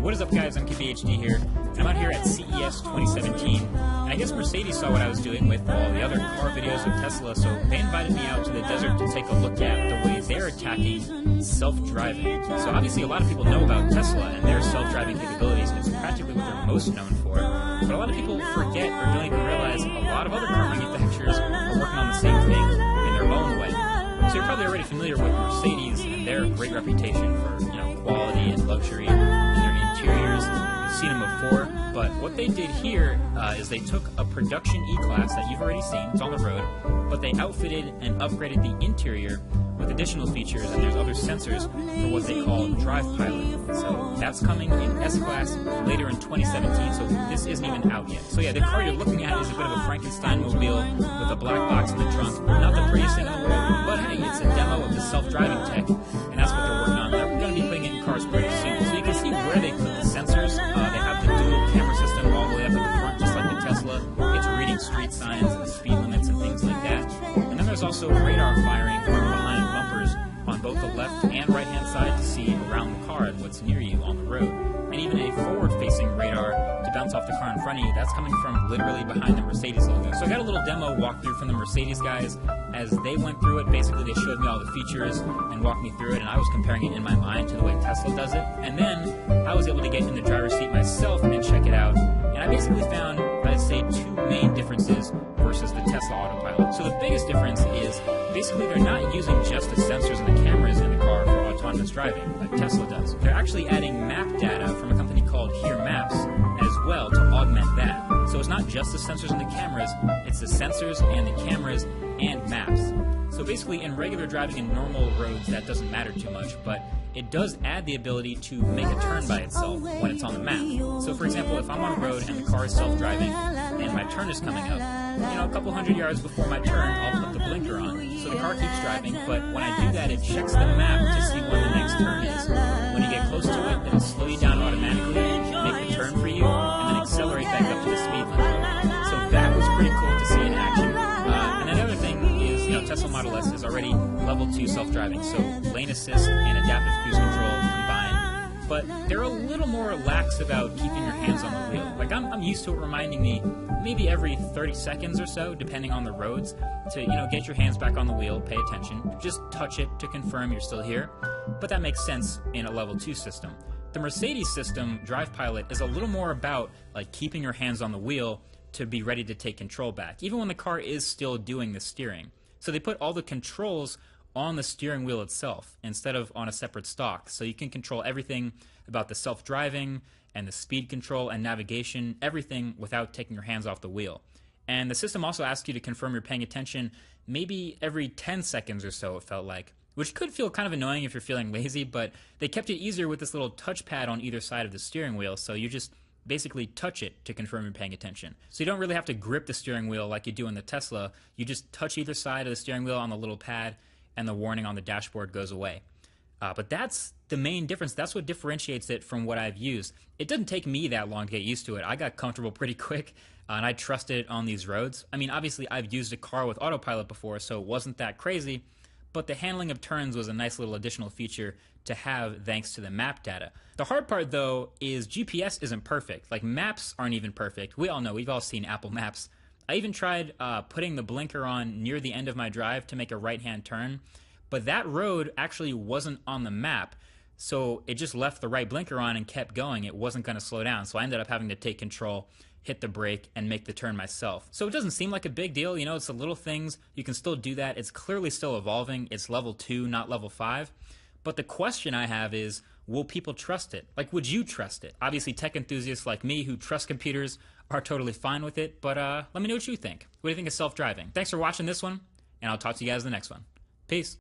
What is up, guys? I'm KBHD here. I'm out here at CES 2017, and I guess Mercedes saw what I was doing with all the other car videos of Tesla, so they invited me out to the desert to take a look at the way they're attacking self-driving. So obviously a lot of people know about Tesla and their self-driving capabilities, and it's practically what they're most known for. But a lot of people forget or don't even realize a lot of other car manufacturers are working on the same thing in their own way. So you're probably already familiar with Mercedes and their great reputation for, quality and luxury. Interiors. You've seen them before, but what they did here is they took a production E-Class that you've already seen, it's on the road, but they outfitted and upgraded the interior with additional features, and there's other sensors for what they call Drive Pilot. So that's coming in S-Class later in 2017, so this isn't even out yet. So yeah, the car you're looking at is a bit of a Frankenstein mobile with a black box in the trunk. Not the prettiest thing in the world, but hey, it's a demo of the self-driving tech, and that's what they're working on. They're going to be putting it in cars pretty soon. So you can see where they put the sensors. They have the dual camera system all the way up at the front, just like the Tesla. It's reading street signs and speed limits and things like that. And then there's also radar firing from behind bumpers on both the left and right-hand side to see around the car and what's near you on the road. And even a forward-facing radar to bounce off the car in front of you. That's coming from literally behind the Mercedes logo. So I got a little demo walkthrough from the Mercedes guys. As they went through it, basically they showed me all the features and walked me through it, and I was comparing it in my mind to the way Tesla does it. And then I was able to get in the driver's seat myself and check it out. And I basically found, I'd say, two main differences versus the Tesla Autopilot. So the biggest difference is basically they're not using just the sensors and the cameras in the car for autonomous driving like Tesla does. They're actually adding map data from a company called Here Maps as well to augment that. So it's not just the sensors and the cameras, it's the sensors and the cameras and maps. So basically in regular driving in normal roads that doesn't matter too much, but it does add the ability to make a turn by itself when it's on the map. So for example, if I'm on a road and the car is self-driving and my turn is coming up, a couple hundred yards before my turn, I'll put the blinker on. So the car keeps driving, but when I do that, it checks the map to see when the next turn is. When you get close to it, it'll slow you down automatically, make the turn for you, and then accelerate back up to the speed limit. So that was pretty cool to see in action. And another thing is, Tesla Model S is already level 2 self-driving, so lane assist and adaptive cruise control combined. But they're a little more lax about keeping your hands on the wheel. Like I'm used to it reminding me maybe every 30 seconds or so, depending on the roads, to get your hands back on the wheel, pay attention, just touch it to confirm you're still here. But that makes sense in a level 2 system. The Mercedes system, Drive Pilot, is a little more about keeping your hands on the wheel to be ready to take control back, even when the car is still doing the steering. So they put all the controls on the steering wheel itself instead of on a separate stalk. So you can control everything about the self-driving and the speed control and navigation, everything without taking your hands off the wheel. And the system also asks you to confirm you're paying attention maybe every 10 seconds or so, it felt like, which could feel kind of annoying if you're feeling lazy, but they kept it easier with this little touchpad on either side of the steering wheel, so you just basically touch it to confirm you're paying attention. So you don't really have to grip the steering wheel like you do in the Tesla. You just touch either side of the steering wheel on the little pad, and the warning on the dashboard goes away. But that's the main difference. That's what differentiates it from what I've used. It didn't take me that long to get used to it. I got comfortable pretty quick, and I trusted it on these roads. I mean, obviously, I've used a car with autopilot before, so it wasn't that crazy, but the handling of turns was a nice little additional feature to have thanks to the map data. The hard part, though, is GPS isn't perfect. Like, maps aren't even perfect. We all know. We've all seen Apple Maps. I even tried putting the blinker on near the end of my drive to make a right-hand turn, but that road actually wasn't on the map, so it just left the right blinker on and kept going. It wasn't going to slow down, so I ended up having to take control, hit the brake, and make the turn myself. So it doesn't seem like a big deal. It's the little things. You can still do that. It's clearly still evolving. It's level 2, not level 5. But the question I have is, will people trust it? Like, would you trust it? Obviously, tech enthusiasts like me who trust computers are totally fine with it, but let me know what you think. What do you think of self-driving? Thanks for watching this one, and I'll talk to you guys in the next one. Peace.